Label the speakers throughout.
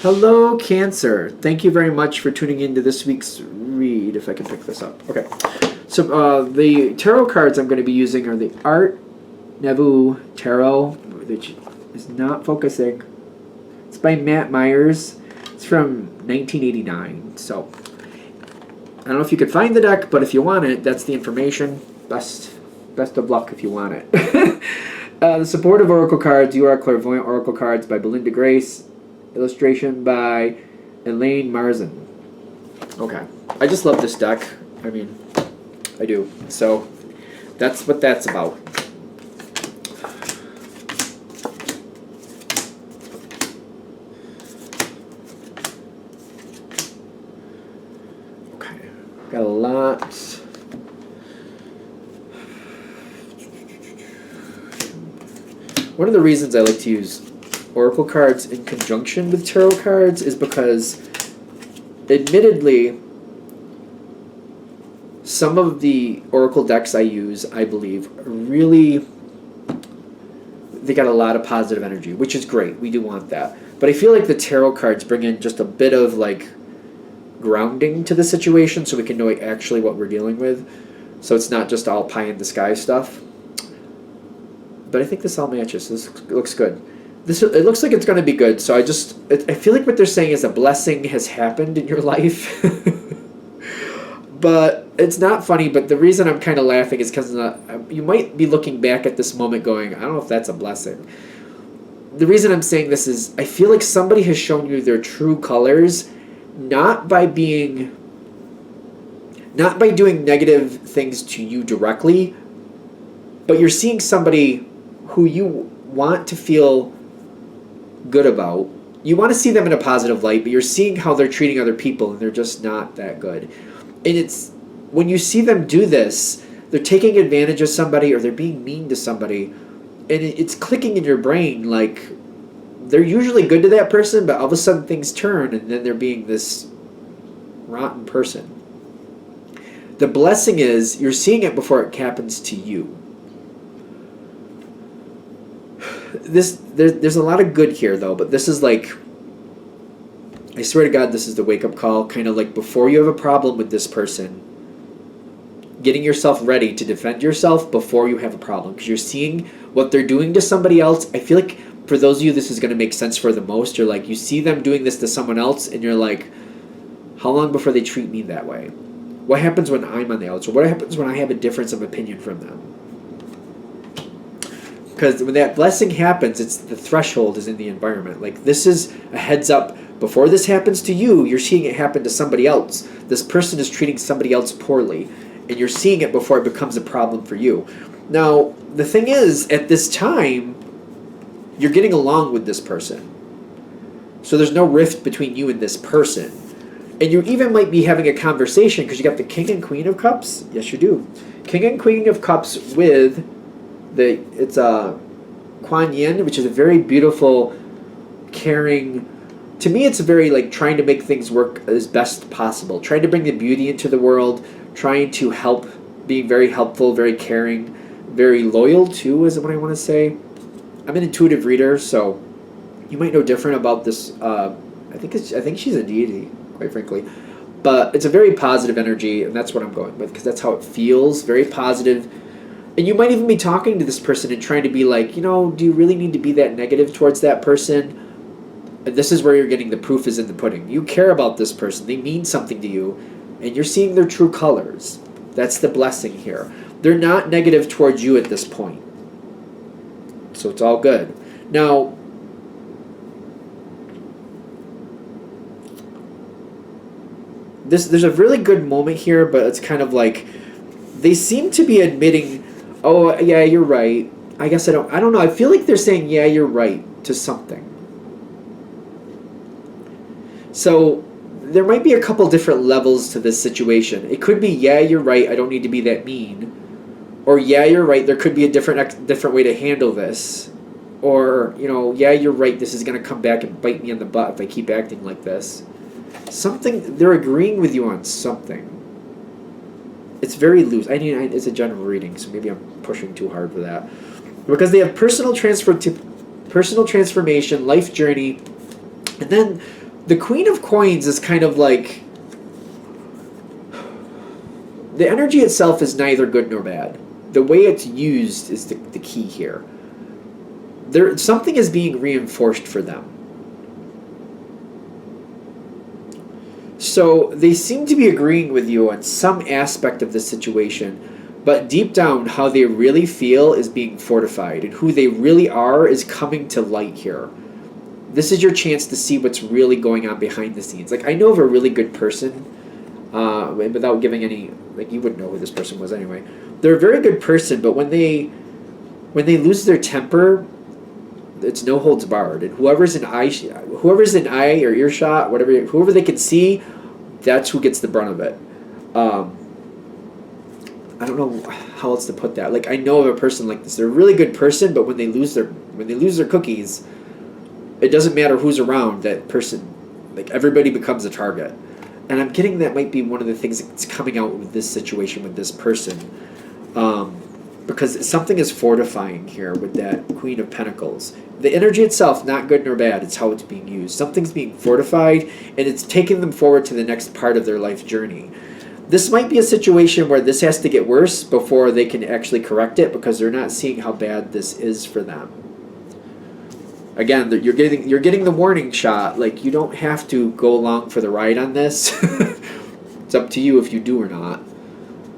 Speaker 1: Hello, Cancer. Thank you very much for tuning into this week's read, if I can pick this up. Okay. So, the tarot cards I'm going to be using are the Art Nouveau Tarot, which is not focusing. It's by Matt Myers. It's from 1989. So, I don't know if you could find the deck, but if you want it, that's the information. Best of luck if you want it. The Supportive Oracle Cards, You Are Clairvoyant Oracle Cards by Belinda Grace. Illustration by Elaine Marzin. Okay. I just love this deck. I mean, I do. So, that's what that's about. Okay. Got a lot. One of the reasons I like to use Oracle cards in conjunction with tarot cards is because, admittedly, some of the Oracle decks I use, I believe, really, they got a lot of positive energy, which is great. We do want that. But I feel like the tarot cards bring in just a bit of, like, grounding to the situation so we can know actually what we're dealing with. So it's not just all pie in the sky stuff. But I think this all matches. This looks good. It looks like it's going to be good. So I feel like what they're saying is a blessing has happened in your life. But it's not funny. But the reason I'm kind of laughing is because you might be looking back at this moment going, I don't know if that's a blessing. The reason I'm saying this is I feel like somebody has shown you their true colors, not by doing negative things to you directly, but you're seeing somebody who you want to feel good about. You want to see them in a positive light, but you're seeing how they're treating other people and they're just not that good. And it's when you see them do this, they're taking advantage of somebody or they're being mean to somebody, and it's clicking in your brain like they're usually good to that person, but all of a sudden things turn and then they're being this rotten person. The blessing is you're seeing it before it happens to you. There's a lot of good here though, but this is like, I swear to God, this is the wake-up call, kind of like before you have a problem with this person, getting yourself ready to defend yourself before you have a problem, because you're seeing what they're doing to somebody else. I feel like for those of you this is going to make sense for the most. You're like, you see them doing this to someone else and you're like, how long before they treat me that way? What happens when I'm on the outs, or what happens when I have a difference of opinion from them? Because when that blessing happens, it's the threshold is in the environment. Like, this is a heads up. Before this happens to you, you're seeing it happen to somebody else. This person is treating somebody else poorly, and you're seeing it before it becomes a problem for you. Now, the thing is, at this time, you're getting along with this person. So there's no rift between you and this person. And you even might be having a conversation because you got the King and Queen of Cups. Yes, you do. King and Queen of Cups with it's Kuan Yin, which is a very beautiful, caring. To me, it's very like trying to make things work as best possible, trying to bring the beauty into the world, trying to help, being very helpful, very caring, very loyal too, is what I want to say. I'm an intuitive reader, so you might know different about this. I think she's a deity, quite frankly, but it's a very positive energy, and that's what I'm going with because that's how it feels, very positive. And you might even be talking to this person and trying to be like, do you really need to be that negative towards that person? And this is where you're getting the proof is in the pudding. You care about this person. They mean something to you. And you're seeing their true colors. That's the blessing here. They're not negative towards you at this point. So it's all good. Now, there's a really good moment here, but it's kind of like they seem to be admitting, oh, yeah, you're right. I guess I don't know. I feel like they're saying, yeah, you're right to something. So there might be a couple different levels to this situation. It could be, yeah, you're right. I don't need to be that mean. Or, yeah, you're right. There could be a different way to handle this. Or, yeah, you're right. This is going to come back and bite me in the butt if I keep acting like this. They're agreeing with you on something. It's very loose. It's a general reading, so maybe I'm pushing too hard for that. Because they have personal transformation, life journey, and then The Queen of Coins is kind of like, the energy itself is neither good nor bad. The way it's used is the key here. Something is being reinforced for them. So they seem to be agreeing with you on some aspect of the situation, but deep down, how they really feel is being fortified, and who they really are is coming to light here. This is your chance to see what's really going on behind the scenes. Like, I know of a really good person, without giving any, like, you wouldn't know who this person was anyway. They're a very good person, but when they lose their temper, it's no holds barred, and whoever's in eye or earshot, whoever they can see, that's who gets the brunt of it. I don't know how else to put that. Like, I know of a person like this. They're a really good person, but when they lose their cookies, it doesn't matter who's around. That person, like, everybody becomes a target. And I'm getting that might be one of the things that's coming out with this situation with this person. Because something is fortifying here with that Queen of Pentacles. The energy itself, not good nor bad, it's how it's being used. Something's being fortified, and it's taking them forward to the next part of their life journey. This might be a situation where this has to get worse before they can actually correct it, because they're not seeing how bad this is for them. Again, you're getting the warning shot. Like, you don't have to go along for the ride on this. It's up to you if you do or not.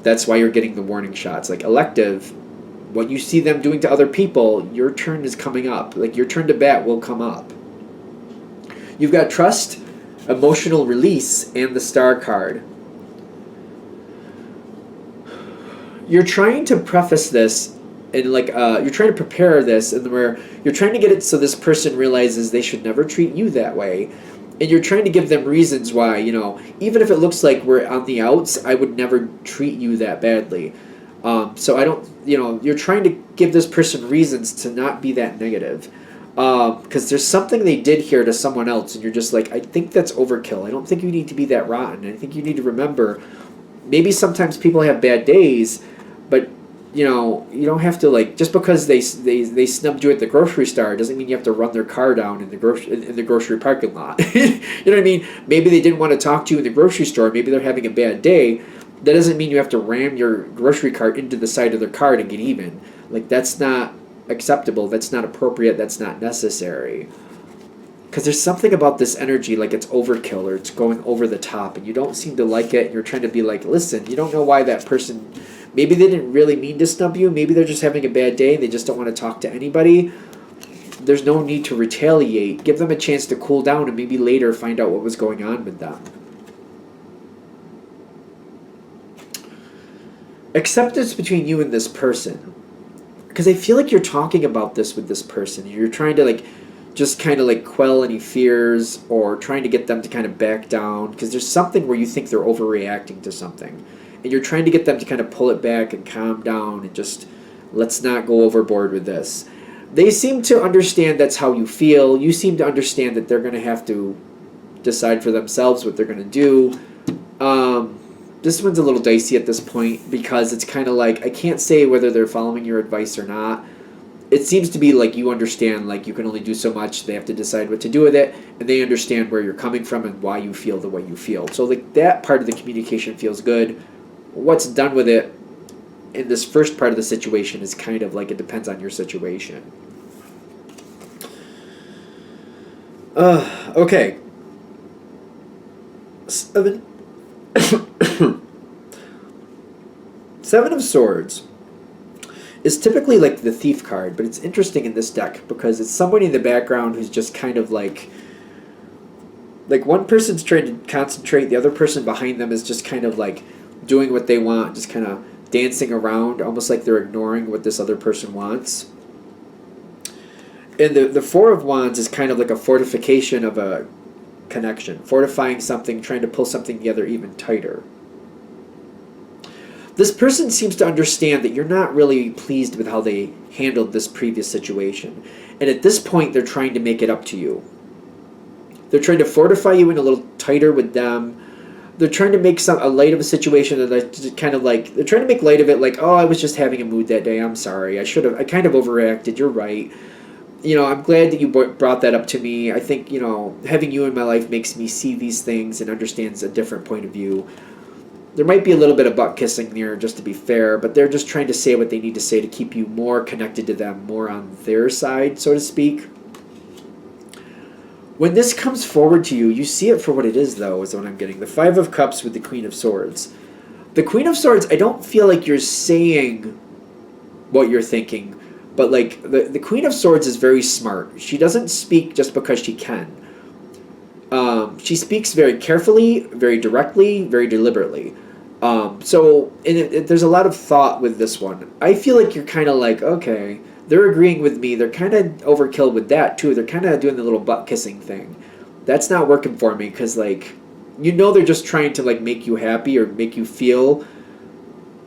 Speaker 1: That's why you're getting the warning shots. Like, elective, what you see them doing to other people, your turn is coming up. Like, your turn to bat will come up. You've got trust, emotional release, and the star card. You're trying to preface this, and like you're trying to prepare this, and where you're trying to get it so this person realizes they should never treat you that way, and you're trying to give them reasons why, even if it looks like we're on the outs, I would never treat you that badly. So I don't, you're trying to give this person reasons to not be that negative, because there's something they did here to someone else, and you're just like, I think that's overkill. I don't think you need to be that rotten. I think you need to remember, maybe sometimes people have bad days, but you don't have to, like, just because they snubbed you at the grocery store doesn't mean you have to run their car down in the grocery parking lot. You know what I mean? Maybe they didn't want to talk to you in the grocery store. Maybe they're having a bad day. That doesn't mean you have to ram your grocery cart into the side of their car to get even. Like, that's not acceptable. That's not appropriate. That's not necessary. Because there's something about this energy, like it's overkill or it's going over the top, and you don't seem to like it. And you're trying to be like, listen, you don't know why that person. Maybe they didn't really mean to snub you. Maybe they're just having a bad day and they just don't want to talk to anybody. There's no need to retaliate. Give them a chance to cool down and maybe later find out what was going on with them. Acceptance between you and this person. Because I feel like you're talking about this with this person. You're trying to just kind of quell any fears, or trying to get them to kind of back down. Because there's something where you think they're overreacting to something. And you're trying to get them to kind of pull it back and calm down and just, let's not go overboard with this. They seem to understand that's how you feel. You seem to understand that they're going to have to decide for themselves what they're going to do. This one's a little dicey at this point, because it's kind of like, I can't say whether they're following your advice or not. It seems to be like you understand, like, you can only do so much. They have to decide what to do with it, and they understand where you're coming from and why you feel the way you feel. So that part of the communication feels good. What's done with it in this first part of the situation is kind of like, it depends on your situation. Okay. Seven of Swords is typically like the Thief card, but it's interesting in this deck because it's somebody in the background who's just kind of like one person's trying to concentrate, the other person behind them is just kind of like doing what they want, just kind of dancing around, almost like they're ignoring what this other person wants. And the Four of Wands is kind of like a fortification of a connection, fortifying something, trying to pull something together even tighter. This person seems to understand that you're not really pleased with how they handled this previous situation. And at this point, they're trying to make it up to you. They're trying to fortify you in a little tighter with them. They're trying to make a light of a situation that they're trying to make light of it, like, oh, I was just having a mood that day. I'm sorry. I kind of overreacted. You're right. I'm glad that you brought that up to me. I think, having you in my life makes me see these things and understands a different point of view. There might be a little bit of butt kissing there, just to be fair, but they're just trying to say what they need to say to keep you more connected to them, more on their side, so to speak. When this comes forward to you, you see it for what it is, though, is what I'm getting. The Five of Cups with the Queen of Swords. The Queen of Swords, I don't feel like you're saying what you're thinking, but like the Queen of Swords is very smart. She doesn't speak just because she can. She speaks very carefully, very directly, very deliberately. There's a lot of thought with this one. I feel like you're kind of like, okay, they're agreeing with me. They're kind of overkill with that too. They're kind of doing the little butt kissing thing. That's not working for me because like, they're just trying to like make you happy or make you feel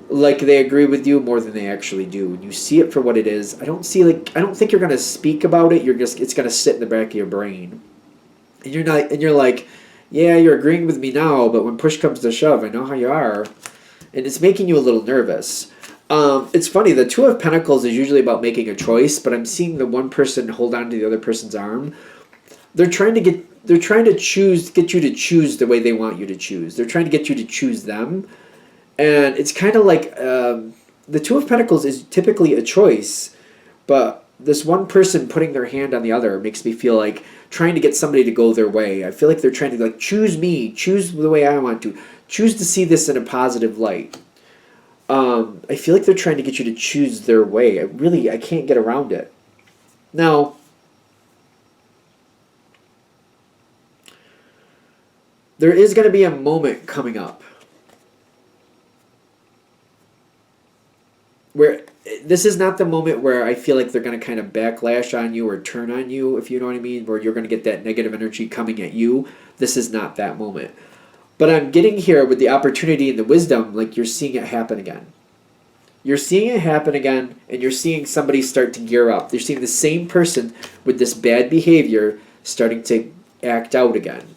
Speaker 1: like they agree with you more than they actually do. And you see it for what it is. I don't think you're gonna speak about it. It's gonna sit in the back of your brain, and you're like, yeah, you're agreeing with me now, but when push comes to shove, I know how you are, and it's making you a little nervous. It's funny. The Two of Pentacles is usually about making a choice, but I'm seeing the one person hold on to the other person's arm. They're trying to get you to choose the way they want you to choose. They're trying to get you to choose them. And it's kind of like the Two of Pentacles is typically a choice, but this one person putting their hand on the other makes me feel like trying to get somebody to go their way. I feel like they're trying to like choose me, choose the way I want to, choose to see this in a positive light. I feel like they're trying to get you to choose their way. I can't get around it. Now, there is going to be a moment coming up where this is not the moment where I feel like they're going to kind of backlash on you or turn on you, if you know what I mean, where you're going to get that negative energy coming at you. This is not that moment. But I'm getting here with the opportunity and the wisdom, like you're seeing it happen again. You're seeing it happen again, and you're seeing somebody start to gear up. You're seeing the same person with this bad behavior starting to act out again.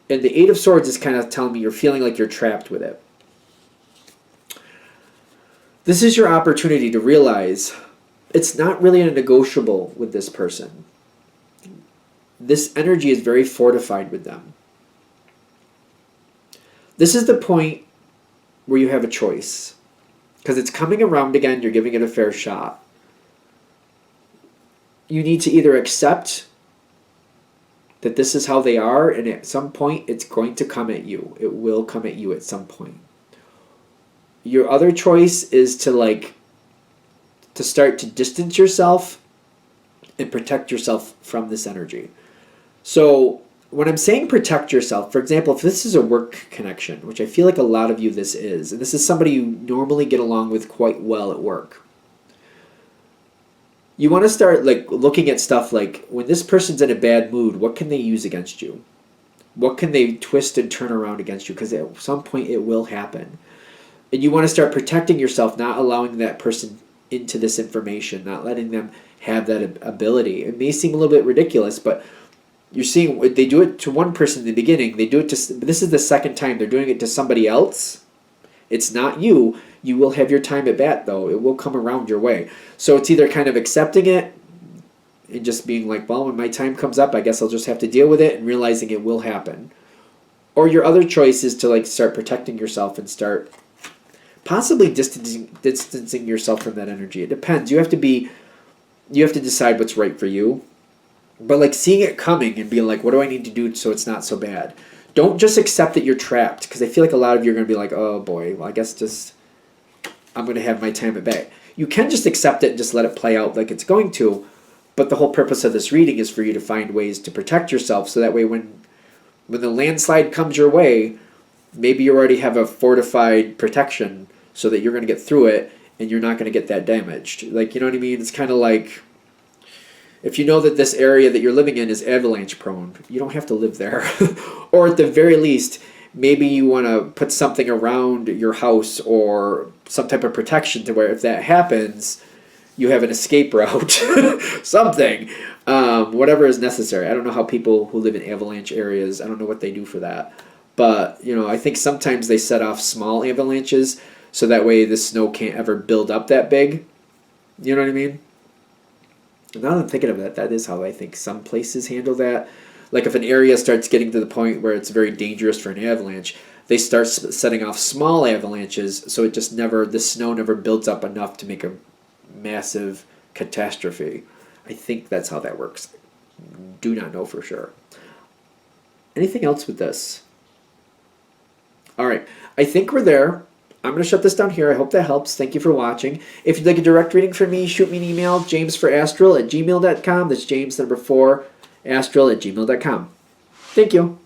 Speaker 1: And the Eight of Swords is kind of telling me you're feeling like you're trapped with it. This is your opportunity to realize it's not really a negotiable with this person. This energy is very fortified with them. This is the point where you have a choice. Because it's coming around again, you're giving it a fair shot. You need to either accept that this is how they are, and at some point it's going to come at you. It will come at you at some point. Your other choice is to start to distance yourself and protect yourself from this energy. So when I'm saying protect yourself, for example, if this is a work connection, which I feel like a lot of you this is, and this is somebody you normally get along with quite well at work, you want to start looking at stuff like, when this person's in a bad mood, what can they use against you? What can they twist and turn around against you? Because at some point it will happen. And you want to start protecting yourself, not allowing that person into this information, not letting them have that ability. It may seem a little bit ridiculous, but you're seeing they do it to one person in the beginning. They do it to, this is the second time they're doing it to somebody else. It's not you. You will have your time at bat, though. It will come around your way. So it's either kind of accepting it and just being like, well, when my time comes up, I guess I'll just have to deal with it, and realizing it will happen. Or your other choice is to start protecting yourself and start possibly distancing yourself from that energy. It depends. You have to decide what's right for you. But seeing it coming and being like, what do I need to do so it's not so bad? Don't just accept that you're trapped, because I feel like a lot of you are going to be like, oh boy, well I guess I'm going to have my time at bay. You can just accept it and just let it play out like it's going to, but the whole purpose of this reading is for you to find ways to protect yourself, so that way when the landslide comes your way, maybe you already have a fortified protection so that you're going to get through it and you're not going to get that damaged. You know what I mean? It's kind of like, if you know that this area that you're living in is avalanche prone, you don't have to live there. Or at the very least, maybe you want to put something around your house or some type of protection to where if that happens, you have an escape route. Something. Whatever is necessary. I don't know how people who live in avalanche areas, I don't know what they do for that. But, I think sometimes they set off small avalanches so that way the snow can't ever build up that big. You know what I mean? And now that I'm thinking of it, that is how I think some places handle that. Like if an area starts getting to the point where it's very dangerous for an avalanche, they start setting off small avalanches, so it just never, the snow never builds up enough to make a massive catastrophe. I think that's how that works. Do not know for sure. Anything else with this? All right, I think we're there. I'm going to shut this down here. I hope that helps. Thank you for watching. If you'd like a direct reading from me, shoot me an email, jamesforastral@gmail.com. That's James, number 4, astral@gmail.com. Thank you.